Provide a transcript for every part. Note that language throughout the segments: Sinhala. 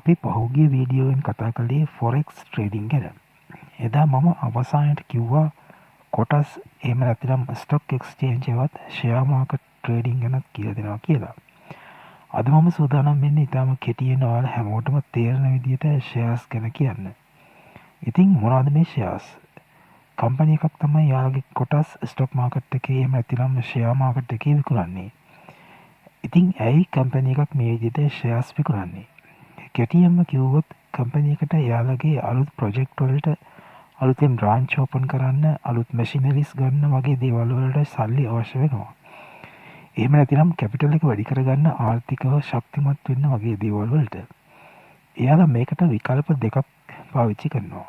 අපි පහුගිය වීඩියෝවෙන් කතා කළේ ෆොරෙක්ස් ට්‍රේඩින් ගැන. එදා මම අවසානයට කිව්වා කොටස් එහෙම නැතිනම් ස්ටොක් එක්ස්චේන්ජ් එකවත් ෂෙයා මාකට් ට්‍රේඩින් ගැන කියලා දෙනවා කියලා. අද මම සූදානම් වෙන්නේ ඊටම කෙටියෙන් ඔයාලා හැමෝටම තේරෙන විදිහට ෂෙයාර්ස් ගැන කියන්න. ඉතින් මොනවද මේ ෂෙයාර්ස්? කම්පැනි එකක් තමයි යාළුවගේ කොටස් ස්ටොක් මාකට් එකේ එහෙම නැතිනම් ෂෙයා මාකට් එකේ විකුණන්නේ. ඉතින් ඇයි කම්පැනි එකක් මේ විදිහට ෂෙයාර්ස් විකුණන්නේ? කෙටියෙන්ම කිව්වොත් කම්පැනි එකට යාළුවගේ අලුත් ප්‍රොජෙක්ට් වලට අලුතෙන් බ්‍රාන්ච් ඕපන් කරන්න අලුත් මැෂිනරිස් ගන්න වගේ දේවල් වලට සල්ලි අවශ්‍ය වෙනවා. එහෙම නැතිනම් කැපිටල් එක වැඩි කරගන්න ආර්ථිකව ශක්තිමත් වෙන්න වගේ දේවල් වලට. එයාලා මේකට විකල්ප දෙකක් පාවිච්චි කරනවා.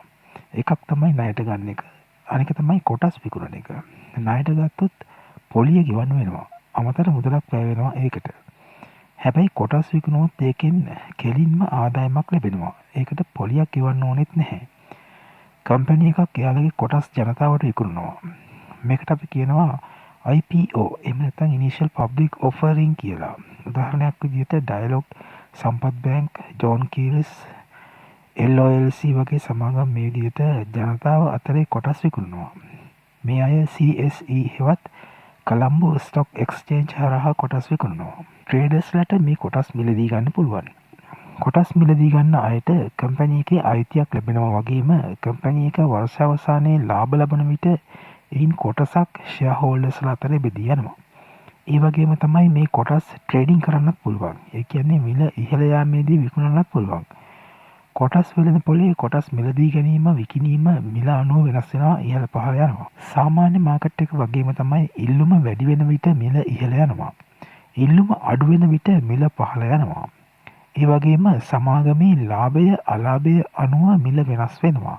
එකක් තමයි ණයට ගන්න එක. අනික තමයි කොටස් විකුණන එක. ණයට ගත්තොත් පොලිය ගෙවන්න වෙනවා. අමතර මුදලක් වැය වෙනවා ඒකට. හැබැයි කොටස් විකුණුවොත් ඒකෙන් කෙලින්ම ආදායමක් ලැබෙනවා. ඒකට පොලියක් ගෙවන්න ඕනෙත් නැහැ. කම්පැනි එකක් එයාලගේ කොටස් ජනතාවට විකුණනවා. මේකට අපි කියනවා IPO එහෙම නැත්නම් ඉනිෂියල් පබ්ලික් ඔෆරින් කියලා. උදාහරණයක් විදිහට ඩයලොග්, සම්පත් බැංක්, ජෝන් කීරිස්, LOLC වගේ සමාගම් මේ විදිහට ජනතාව අතරේ කොටස් විකුණනවා. මේ අය CSE හෙවත් කොළඹ ස්ටොක් එක්ස්චේන්ජ් හරහා කොටස් විකුණනවා. ට්‍රේඩර්ස්ලට මේ කොටස් මිලදී ගන්න පුළුවන්. කොටස් මිලදී ගන්න අයට කම්පැනි එකේ අයිතියක් ලැබෙනවා වගේම කම්පැනි එක වර්ෂ අවසානයේ ලාභ ලබන විට එයින් කොටසක් ෂෙයා හෝල්ඩර්ස්ලා අතර බෙදී යනවා. ඒ වගේම තමයි මේ කොටස් ට්‍රේඩින් කරන්නත් පුළුවන්. ඒ කියන්නේ මිල ඉහළ යාමේදී විකුණන්නත් පුළුවන්. කොටස් වෙළඳ පොලේ කොටස් මිලදී ගැනීම විකිණීම මිල අනුව වෙනස් වෙනවා, ඉහළ පහළ යනවා. සාමාන්‍ය මාකට් එක වගේම තමයි ඉල්ලුම වැඩි වෙන විට මිල ඉහළ යනවා. ඉල්ලුම අඩු වෙන විට මිල පහළ යනවා. ඒ වගේම සමාගමේ ලාභය අලාභය අනුව මිල වෙනස් වෙනවා.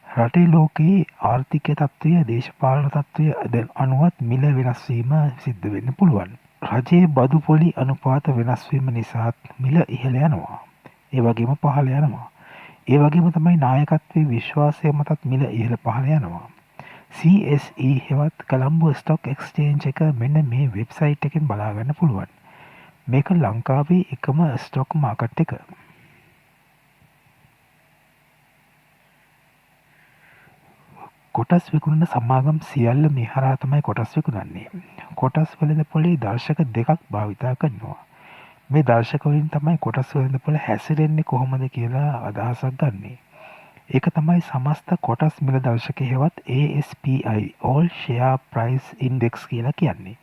රටේ ලෝකයේ ආර්ථික තත්ත්වය දේශපාලන තත්ත්වය අනුවත් මිල වෙනස් වීම සිද්ධ වෙන්න පුළුවන්. රජයේ බදු පොලි අනුපාත වෙනස් වීම නිසාත් මිල ඉහළ යනවා. ඒ වගේම පහළ යනවා. ඒ වගේම තමයි නායකත්වයේ විශ්වාසය මතත් මිල ඉහළ පහළ යනවා. CSE හෙවත් කොළඹ ස්ටොක් එක්ස්චේන්ජ් එක මෙන්න මේ වෙබ්සයිට් එකෙන් බලා ගන්න පුළුවන්. මේක ලංකාවේ එකම ස්ටොක් මාකට් එක. කොටස් විකුණන සමාගම් සියල්ල මේ හරහා තමයි කොටස් විකුණන්නේ. කොටස් වෙළඳ පොලේ දර්ශක දෙකක් භාවිතා කරනවා. මේ දර්ශක වලින් තමයි කොටස් වෙළඳ පොල හැසිරෙන්නේ කොහොමද කියලා අදහසක් ගන්නෙ. ඒක තමයි සමස්ත කොටස් මිල දර්ශකය හෙවත් ASPI All Share Price Index කියලා කියන්නේ.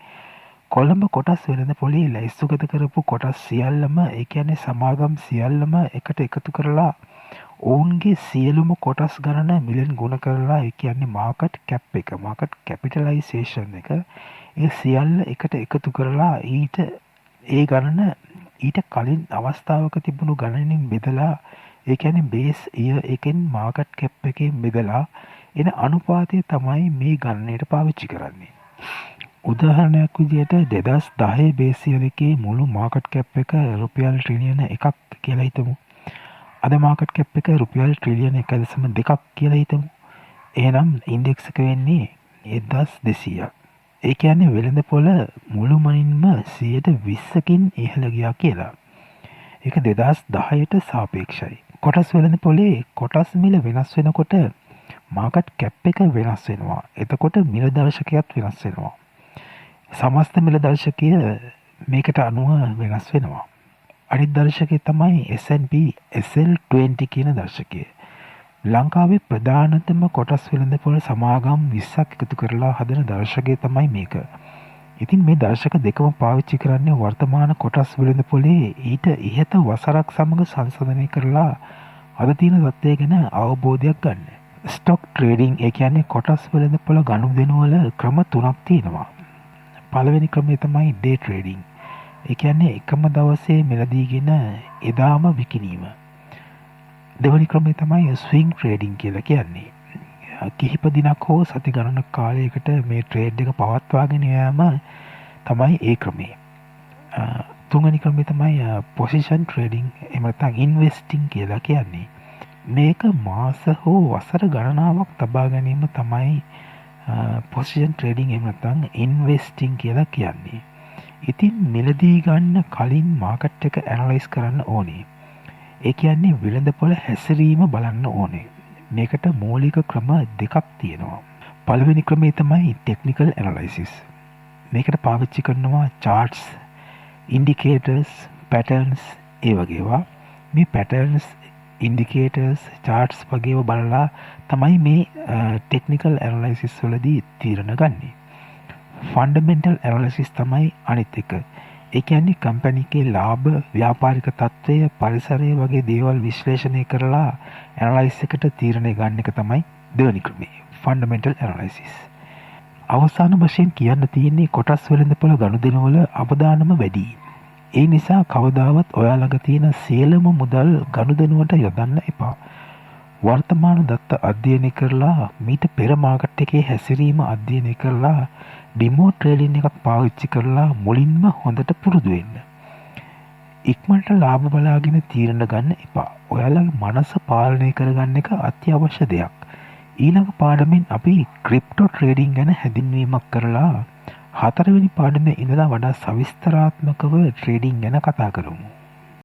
කොළඹ කොටස් වෙළඳ පොලේ ලැයිස්තුගත කරපු කොටස් සියල්ලම ඒ කියන්නේ සමාගම් සියල්ලම එකට එකතු කරලා ඔවුන්ගේ සියලුම කොටස් ගණන මිලෙන් ගුණ කරලා ඒ කියන්නේ මාකට් කැප් එක, මාකට් කැපිටලයිසේෂන් එක ඒ සියල්ල එකට එකතු කරලා ඊට ඒ ගණන ඊට කලින් අවස්ථාවක තිබුණු ගණනින් බෙදලා ඒ කියන්නේ බේස් ඉයර් එකෙන් මාකට් කැප් එකෙන් බෙදලා එන අනුපාතය තමයි මේ ගණනයට පාවිච්චි කරන්නේ. උදාහරණයක් විදිහට 2010 බේස් ඉයර් එකේ මුළු මාකට් කැප් එක රුපියල් ට්‍රිලියන 1ක් කියලා හිතමු. අද මාකට් කැප් එක රුපියල් ට්‍රිලියන 1.2ක් කියලා හිතමු. එහෙනම් ඉන්ඩෙක්ස් එක වෙන්නේ 1200ක්. ඒ කියන්නේ වෙළඳ පොළ මුළුමනින්ම 120කින් ඉහළ ගියා කියලා. ඒක 2010ට සාපේක්ෂයි. කොටස් වෙළඳ පොලේ කොටස් මිල වෙනස් වෙනකොට මාකට් කැප් එක වෙනස් වෙනවා. එතකොට මිල දර්ශකයත් වෙනස් වෙනවා. සමස්ත මිල දර්ශකය මේකට අනුව වෙනස් වෙනවා. අනිත් දර්ශකය තමයි S&P SL20 කියන දර්ශකය. ලංකාවේ ප්‍රධානතම කොටස් වෙළඳ පොළ සමාගම් 20ක් එකතු කරලා හදන දර්ශකය තමයි මේක. ඉතින් මේ දර්ශක දෙකම පාවිච්චි කරන්නේ වර්තමාන කොටස් වෙළඳ පොලේ ඊට ඉහත වසරක් සමග සංශෝධනය කරලා අද තියෙන තත්ත්වය ගැන අවබෝධයක් ගන්න. ස්ටොක් ට්‍රේඩින් ඒ කියන්නේ කොටස් වෙළඳ පොළ ගනුදෙනු වල ක්‍රම තුනක් තියෙනවා. පළවෙනි ක්‍රමය තමයි ඩේ ට්‍රේඩින්. ඒ කියන්නේ එකම දවසේ මිලදීගෙන එදාම විකිණීම. දෙවැනි ක්‍රමය තමයි ස්විංග් ට්‍රේඩින් කියලා කියන්නේ. කිහිප දිනක් හෝ සති ගණනක් කාලයකට මේ ට්‍රේඩ් එක පවත්වාගෙන යාම තමයි ඒ ක්‍රමය. තුන්වෙනි ක්‍රමය තමයි පොසිෂන් ට්‍රේඩින් එහෙම නැත්නම් ඉන්වෙස්ටිං කියලා කියන්නේ. මේක මාස හෝ වසර ගණනාවක් තබා ගැනීම තමයි පොසිෂන් ට්‍රේඩින් එහෙම නැත්නම් ඉන්වෙස්ටිං කියලා කියන්නේ. ඉතින් මිලදී ගන්න කලින් මාකට් එක ඇනලයිස් කරන්න ඕනේ. ඒ කියන්නේ වෙළඳපොළ හැසිරීම බලන්න ඕනේ. මේකට මූලික ක්‍රම දෙකක් තියෙනවා. පළවෙනි ක්‍රමේ තමයි ටෙක්නිකල් ඇනලයිසිස්. මේකට පාවිච්චි කරනවා charts, indicators, patterns ඒ වගේවා. මේ patterns, indicators, charts වගේව බලලා තමයි මේ ටෙක්නිකල් ඇනලයිසිස් වලදී තීරණ ගන්නේ. ෆන්ඩමෙන්ටල් ඇනලයිසිස් තමයි අනිත් එක. ඒ කියන්නේ කම්පැනි එකේ ලාභ, ව්‍යාපාරික තත්ත්වය, පරිසරය වගේ දේවල් විශ්ලේෂණය කරලා ඇනලයිස් එකට තීරණය ගන්න එක තමයි දෙවෙනි ක්‍රමය. ෆන්ඩමෙන්ටල් ඇනලයිසිස්. අවසාන වශයෙන් කියන්න තියෙන්නේ කොටස් වෙළඳපොළ ගනුදෙනුවල අවදානම වැඩි. ඒ නිසා කවදාවත් ඔයා ළඟ තියෙන සියලුම මුදල් ගනුදෙනුවට යොදන්න එපා. වර්තමාන දත්ත අධ්‍යයනය කරලා මීට පෙර මාකට් එකේ හැසිරීම අධ්‍යයනය කරලා ඩිමෝ ට්‍රේඩින් එකක් පාවිච්චි කරලා මුලින්ම හොඳට පුරුදු වෙන්න. ඉක්මනට ලාභ බලාගෙන තීරණ ගන්න එපා. ඔයාලගේ මනස පාලනය කරගන්න එක අත්‍යවශ්‍ය දෙයක්. ඊළඟ පාඩමෙන් අපි ක්‍රිප්ටෝ ට්‍රේඩින් ගැන හැඳින්වීමක් කරලා 4වෙනි පාඩමේ ඉඳලා වඩා සවිස්තරාත්මකව ට්‍රේඩින් ගැන කතා කරමු.